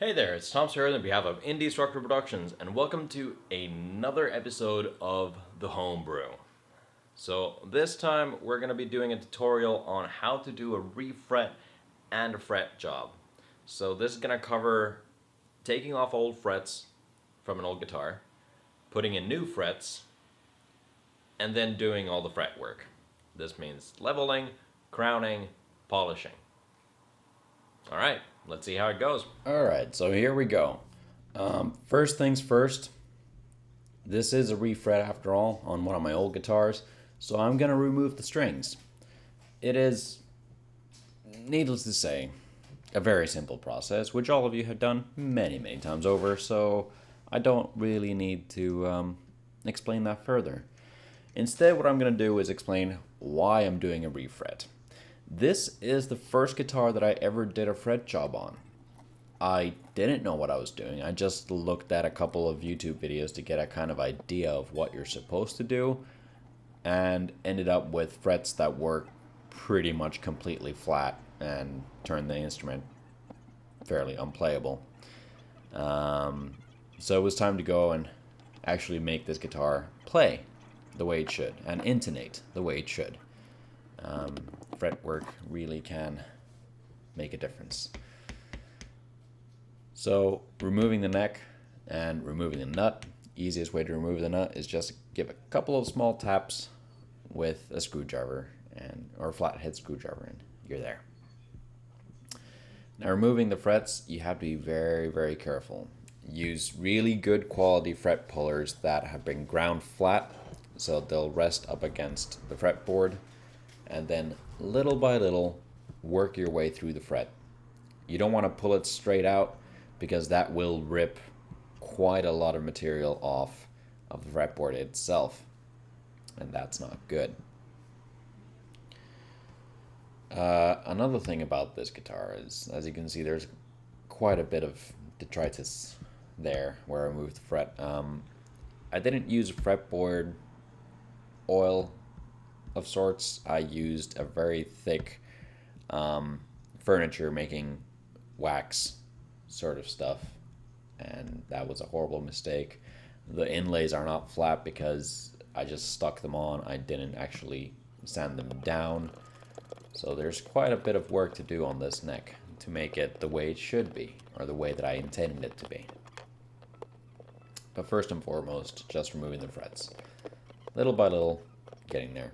Hey there, it's Tom here on behalf of Indie Structure Productions, and welcome to another episode of The Homebrew. So this time we're going to be doing a tutorial on how to do a refret and a fret job. So this is going to cover taking off old frets from an old guitar, putting in new frets, and then doing all the fretwork. This means leveling, crowning, polishing. Alright, let's see how it goes. Alright, so here we go. First things first, this is a refret after all on one of my old guitars, so I'm going to remove the strings. It is, needless to say, a very simple process, which all of you have done many times over, so I don't really need to explain that further. Instead, what I'm going to do is explain why I'm doing a refret. This is the first guitar that I ever did a fret job on. I didn't know what I was doing. I just looked at a couple of YouTube videos to get a kind of idea of what you're supposed to do and ended up with frets that were pretty much completely flat and turned the instrument fairly unplayable. So it was time to go and actually make this guitar play the way it should and intonate the way it should. Fretwork really can make a difference. So removing the neck and removing the nut, easiest way to remove the nut is just give a couple of small taps with a screwdriver or a flathead screwdriver and you're there. Now removing the frets, you have to be very careful. Use really good quality fret pullers that have been ground flat so they'll rest up against the fretboard, and then little by little work your way through the fret. You don't want to pull it straight out because that will rip quite a lot of material off of the fretboard itself, and that's not good. Another thing about this guitar is, as you can see, there's quite a bit of detritus there where I moved the fret. I didn't use a fretboard oil of sorts. I used a very thick furniture making wax sort of stuff, and that was a horrible mistake. The inlays are not flat because I just stuck them on. I didn't actually sand them down, so there's quite a bit of work to do on this neck to make it the way it should be, or the way that I intended it to be. But first and foremost, just removing the frets, little by little, getting there.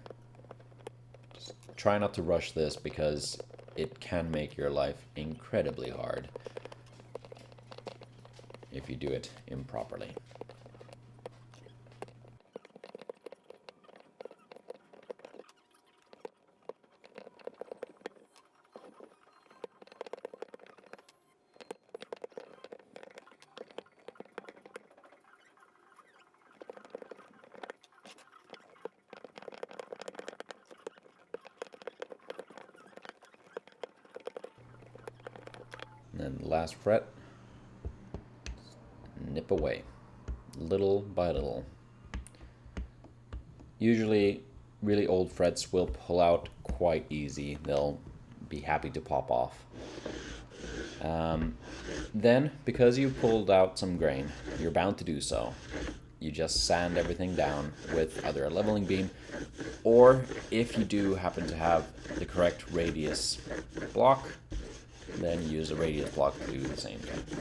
Just try not to rush this because it can make your life incredibly hard if you do it improperly. And then the last fret, nip away, little by little. Usually, really old frets will pull out quite easy. They'll be happy to pop off. Then, because you pulled out some grain, you're bound to do so. You just sand everything down with either a leveling beam, or if you do happen to have the correct radius block, then use a radius block to do the same thing.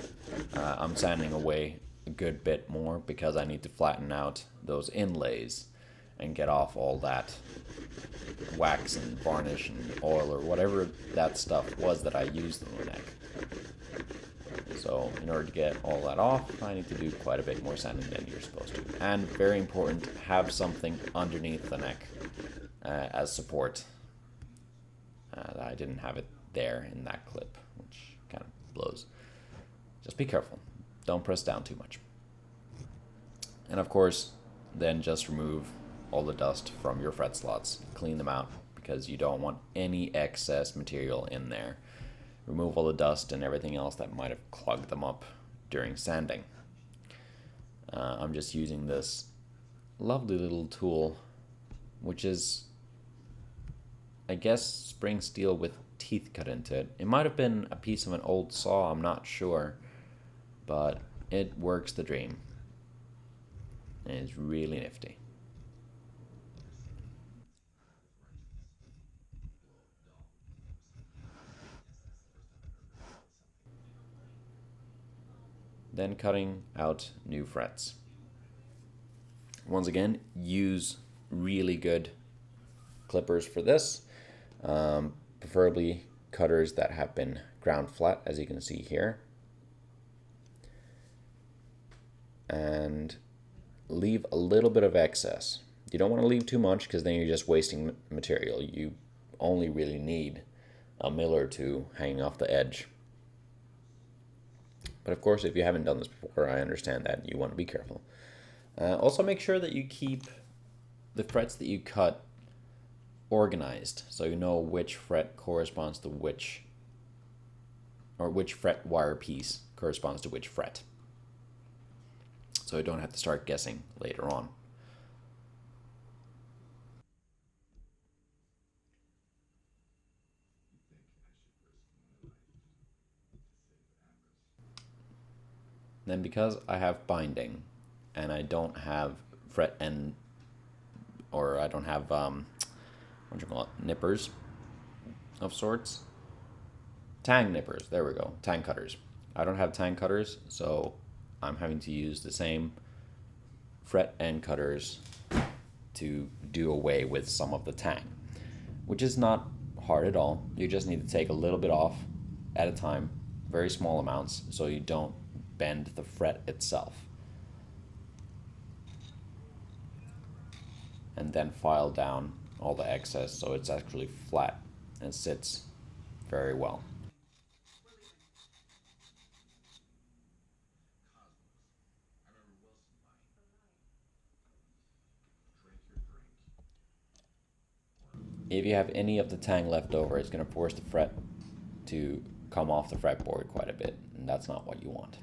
I'm sanding away a good bit more because I need to flatten out those inlays and get off all that wax and varnish and oil or whatever that stuff was that I used in the neck. So in order to get all that off, I need to do quite a bit more sanding than you're supposed to. And very important, have something underneath the neck as support. I didn't have it there in that clip, which kind of blows. Just be careful. Don't press down too much. And of course, then just remove all the dust from your fret slots. Clean them out because you don't want any excess material in there. Remove all the dust and everything else that might have clogged them up during sanding. I'm just using this lovely little tool, which is, I guess, spring steel with teeth cut into it. It might have been a piece of an old saw, I'm not sure. but it works the dream. And it's really nifty. Then cutting out new frets. Once again, use really good clippers for this, preferably cutters that have been ground flat, as you can see here. And leave a little bit of excess. You don't want to leave too much because then you're just wasting material. You only really need a mil or two hanging off the edge. But of course, if you haven't done this before, I understand that you want to be careful. Also make sure that you keep the frets that you cut organized, so you know which fret corresponds to which, or which fret wire piece corresponds to which fret. So you don't have to start guessing later on. Then because I have binding and I don't have fret end, or I don't have what do you call it, nippers of sorts, tang nippers, there we go, tang cutters. I don't have tang cutters, so I'm having to use the same fret end cutters to do away with some of the tang, which is not hard at all. You just need to take a little bit off at a time, very small amounts, so you don't bend the fret itself. And then file down all the excess so it's actually flat and sits very well. If you have any of the tang left over, it's going to force the fret to come off the fretboard quite a bit, and that's not what you want.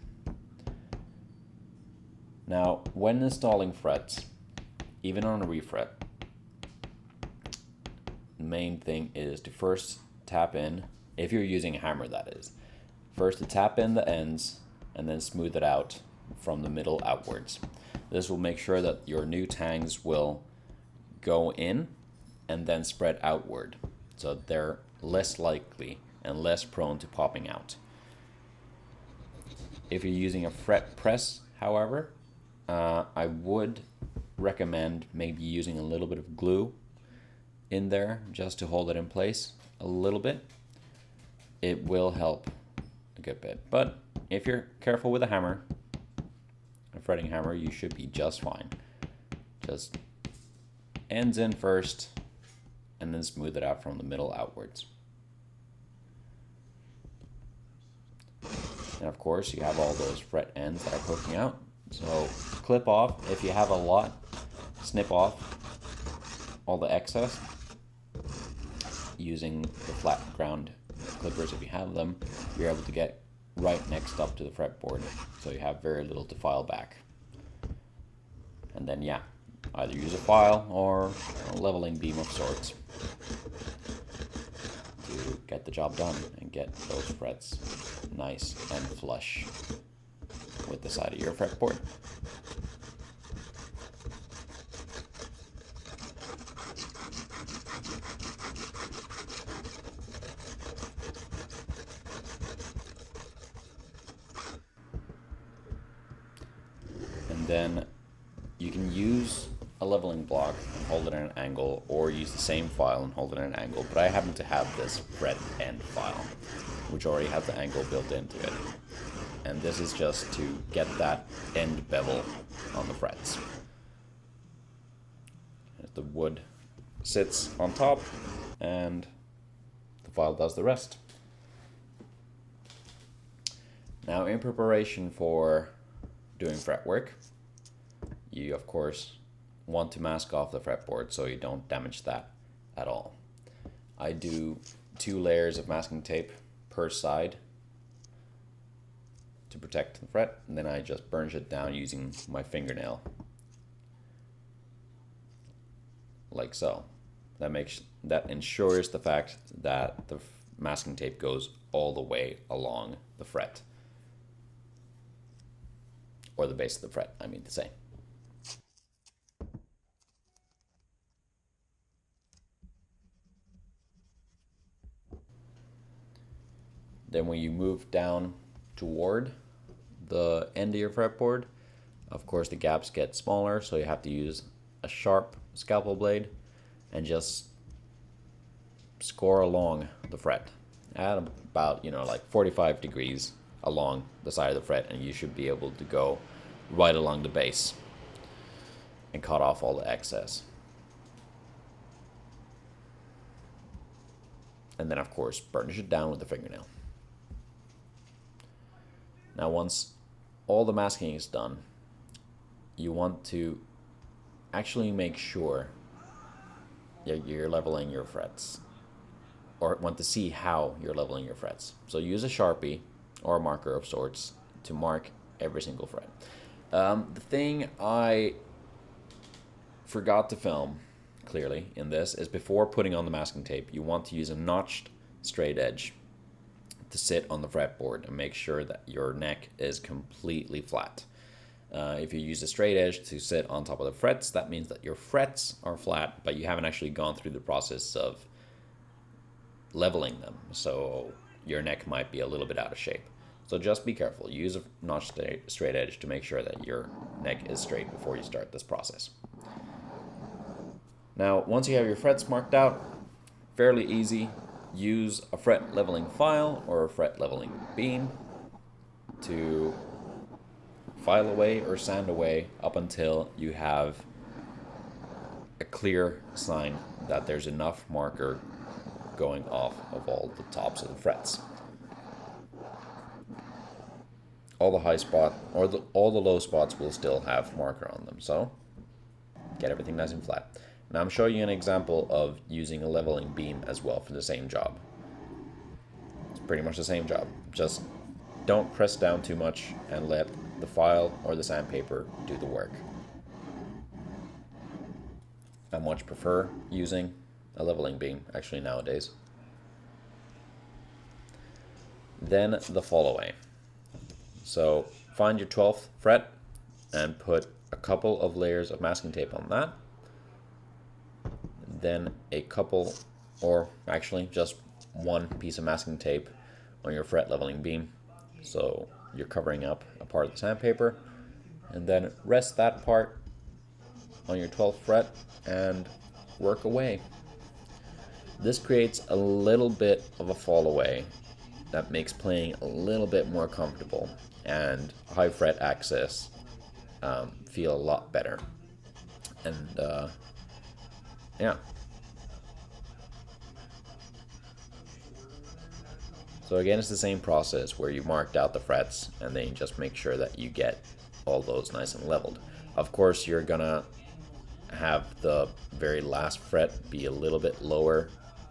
Now, when installing frets, even on a refret, the main thing is to first tap in, if you're using a hammer that is, first to tap in the ends and then smooth it out from the middle outwards. This will make sure that your new tangs will go in and then spread outward, so they're less likely and less prone to popping out. If you're using a fret press, however, I would recommend maybe using a little bit of glue in there just to hold it in place a little bit. It will help a good bit, but if you're careful with a hammer, a fretting hammer, you should be just fine. Just ends in first and then smooth it out from the middle outwards. And of course you have all those fret ends that are poking out, so clip off. If you have a lot, snip off all the excess using the flat ground clippers. If you have them, you're able to get right next up to the fretboard, so you have very little to file back. And then yeah, either use a file or a leveling beam of sorts to get the job done and get those frets nice and flush with the side of your fretboard. And then you can use a leveling block and hold it at an angle, or use the same file and hold it at an angle, but I happen to have this fret end file which already has the angle built into it, and this is just to get that end bevel on the frets. The wood sits on top and the file does the rest. Now, in preparation for doing fretwork, you of course want to mask off the fretboard so you don't damage that at all. I do 2 layers of masking tape per side to protect the fret, and then I just burnish it down using my fingernail, like so. That ensures the fact that the masking tape goes all the way along the fret. or the base of the fret, I mean to say. Then when you move down toward the end of your fretboard, of course the gaps get smaller, so you have to use a sharp scalpel blade and just score along the fret at about, like 45 degrees along the side of the fret, and you should be able to go right along the base and cut off all the excess. And then of course burnish it down with a fingernail. Now once all the masking is done, you want to actually make sure you're leveling your frets, or want to see how you're leveling your frets. So use a Sharpie or a marker of sorts to mark every single fret. The thing I forgot to film clearly in this is before putting on the masking tape, you want to use a notched straight edge to sit on the fretboard and make sure that your neck is completely flat. If you use a straight edge to sit on top of the frets, that means that your frets are flat, but you haven't actually gone through the process of leveling them, so your neck might be a little bit out of shape. So just be careful. Use a notched straight edge to make sure that your neck is straight before you start this process. Now, once you have your frets marked out, fairly easy. Use a fret leveling file or a fret leveling beam to file away or sand away up until you have a clear sign that there's enough marker going off of all the tops of the frets. All the high spot or all the low spots will still have marker on them, so get everything nice and flat. Now I'm showing you an example of using a leveling beam as well for the same job. It's pretty much the same job, just don't press down too much and let the file or the sandpaper do the work. I much prefer using a leveling beam actually nowadays. Then the fall away. So find your 12th fret and put a couple of layers of masking tape on that. Then a couple, or actually just one piece of masking tape on your fret leveling beam. So you're covering up a part of the sandpaper, and then rest that part on your 12th fret and work away. This creates a little bit of a fall away that makes playing a little bit more comfortable and high fret access feel a lot better. And yeah. So again, it's the same process where you marked out the frets and then you just make sure that you get all those nice and leveled. Of course, you're gonna have the very last fret be a little bit lower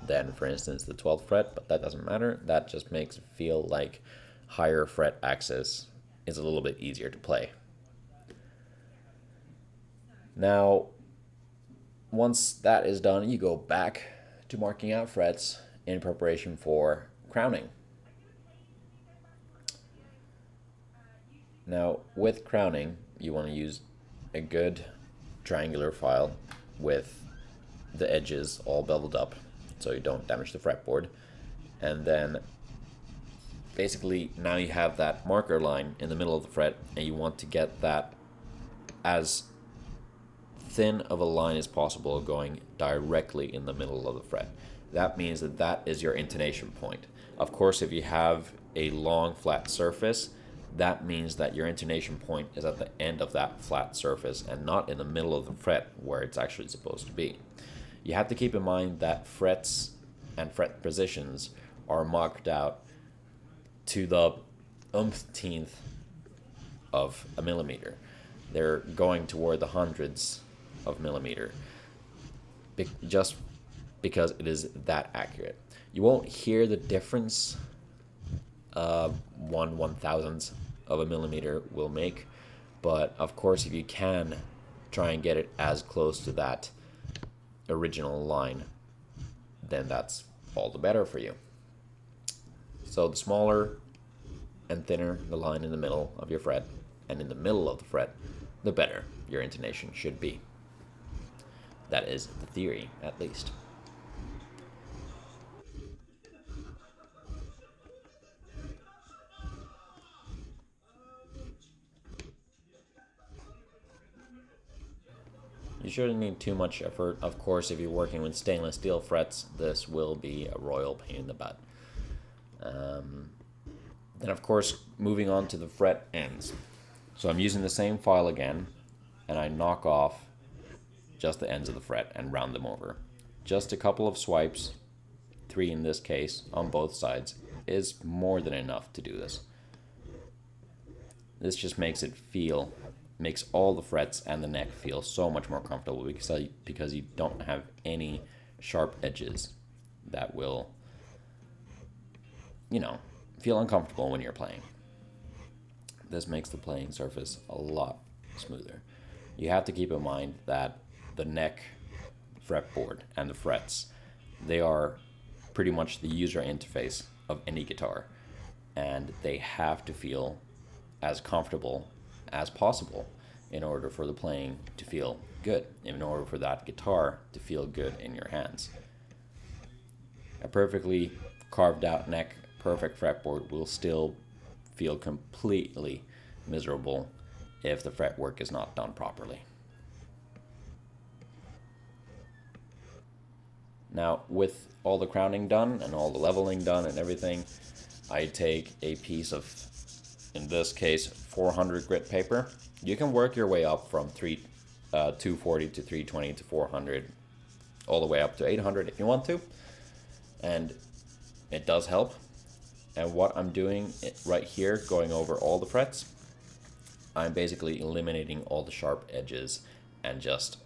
than, for instance, the 12th fret, but that doesn't matter. That just makes it feel like higher fret access is a little bit easier to play. Now, once that is done, you go back to marking out frets in preparation for crowning. Now, with crowning, you want to use a good triangular file with the edges all beveled up so you don't damage the fretboard. And then basically now you have that marker line in the middle of the fret, and you want to get that as thin of a line as possible going directly in the middle of the fret. That means that that is your intonation point. Of course, if you have a long flat surface, that means that your intonation point is at the end of that flat surface and not in the middle of the fret where it's actually supposed to be. You have to keep in mind that frets and fret positions are marked out to the umpteenth of a millimeter. They're going toward the hundreds of millimeter just because it is that accurate. You won't hear the difference 1/1000th of a millimeter will make, but of course if you can try and get it as close to that original line, then that's all the better for you. So the smaller and thinner the line in the middle of your fret, and in the middle of the fret, the better your intonation should be. That is the theory, at least. You shouldn't need too much effort. Of course, if you're working with stainless steel frets, this will be a royal pain in the butt. Then, of course, moving on to the fret ends. So I'm using the same file again, and I knock off just the ends of the fret and round them over. Just a couple of swipes, 3 in this case, on both sides, is more than enough to do this. This just makes all the frets and the neck feel so much more comfortable because you don't have any sharp edges that will, feel uncomfortable when you're playing. This makes the playing surface a lot smoother. You have to keep in mind that the neck, fretboard, and the frets, they are pretty much the user interface of any guitar, and they have to feel as comfortable as possible in order for the playing to feel good, in order for that guitar to feel good in your hands. A perfectly carved out neck, perfect fretboard will still feel completely miserable if the fretwork is not done properly. Now, with all the crowning done and all the leveling done and everything, I take a piece of, in this case, 400 grit paper. You can work your way up from 240 to 320 to 400, all the way up to 800 if you want to, and it does help. And what I'm doing right here, going over all the frets, I'm basically eliminating all the sharp edges and just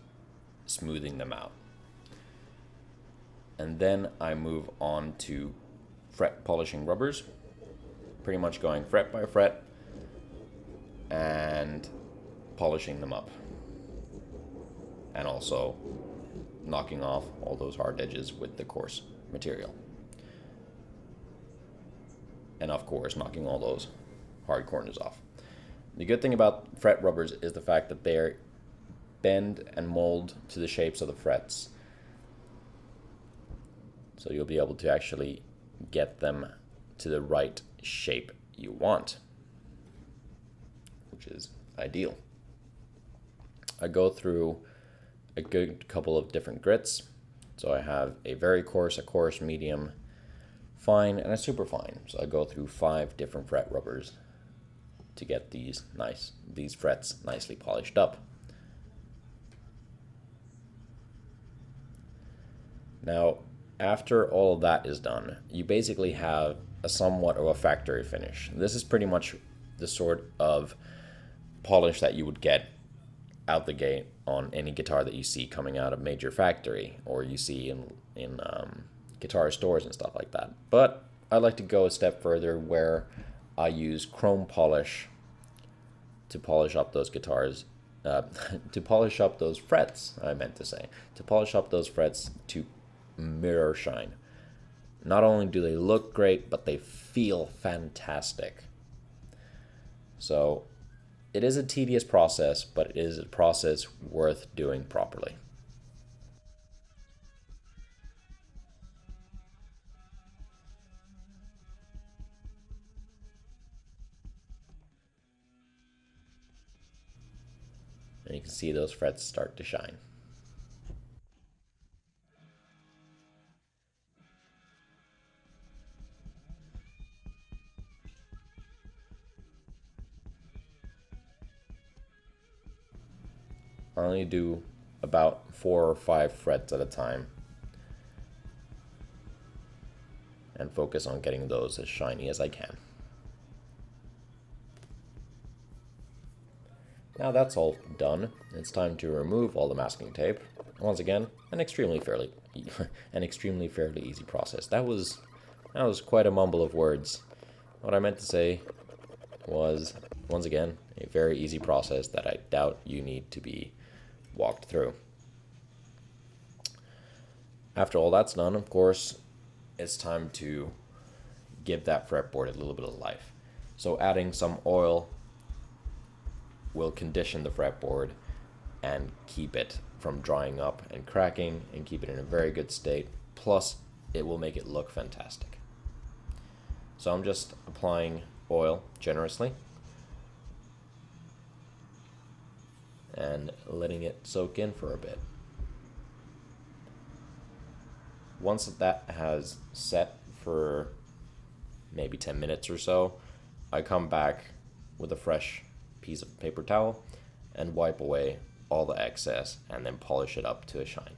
smoothing them out. And then I move on to fret polishing rubbers, pretty much going fret by fret and polishing them up, and also knocking off all those hard edges with the coarse material, and of course knocking all those hard corners off. The good thing about fret rubbers is the fact that they bend and mold to the shapes of the frets, so you'll be able to actually get them to the right shape you want, which is ideal. I go through a good couple of different grits. So I have a very coarse, a coarse, medium, fine, and a super fine. So I go through 5 different fret rubbers to get these frets nicely polished up. Now, after all of that is done, you basically have a somewhat of a factory finish. This is pretty much the sort of polish that you would get out the gate on any guitar that you see coming out of major factory, or you see in guitar stores and stuff like that. But I like to go a step further, where I use chrome polish to polish up those guitars, to polish up those frets, to polish up those frets to mirror shine. Not only do they look great, but they feel fantastic. So it is a tedious process, but it is a process worth doing properly. And you can see those frets start to shine. I only do about 4 or 5 frets at a time and focus on getting those as shiny as I can. Now that's all done, it's time to remove all the masking tape. Once again, an extremely fairly easy process. That was quite a mumble of words. What I meant to say was, once again, a very easy process that I doubt you need to be walked through. After all that's done, of course, it's time to give that fretboard a little bit of life. So adding some oil will condition the fretboard and keep it from drying up and cracking and keep it in a very good state. Plus, it will make it look fantastic. So I'm just applying oil generously and letting it soak in for a bit. Once that has set for maybe 10 minutes or so, I come back with a fresh piece of paper towel and wipe away all the excess and then polish it up to a shine.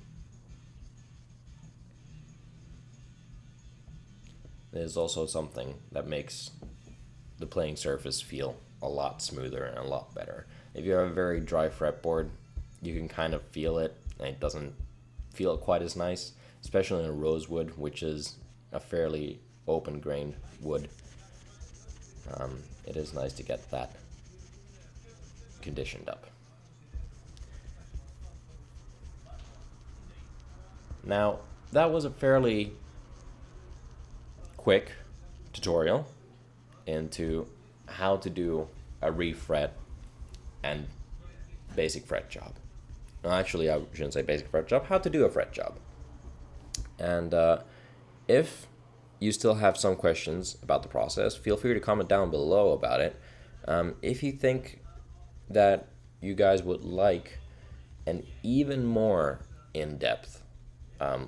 It is also something that makes the playing surface feel a lot smoother and a lot better. If you have a very dry fretboard, you can kind of feel it, and it doesn't feel quite as nice, especially in a rosewood, which is a fairly open-grained wood. It is nice to get that conditioned up. Now, that was a fairly quick tutorial into how to do a refret and basic fret job. No, actually, I shouldn't say basic fret job, how to do a fret job. And if you still have some questions about the process, feel free to comment down below about it. If you think that you guys would like an even more in-depth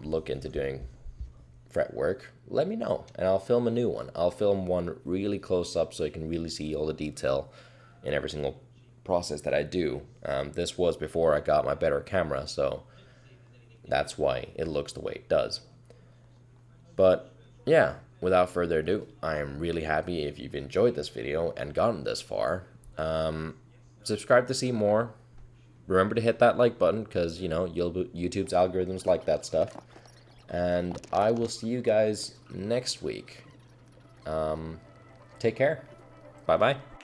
look into doing fretwork, let me know and I'll film a new one. I'll film one really close up so you can really see all the detail in every single process that I do. This was before I got my better camera, so that's why it looks the way it does. But yeah, without further ado, I am really happy if you've enjoyed this video and gotten this far. Subscribe to see more. Remember to hit that like button because, you know, YouTube's algorithms like that stuff. And I will see you guys next week. Take care. Bye-bye.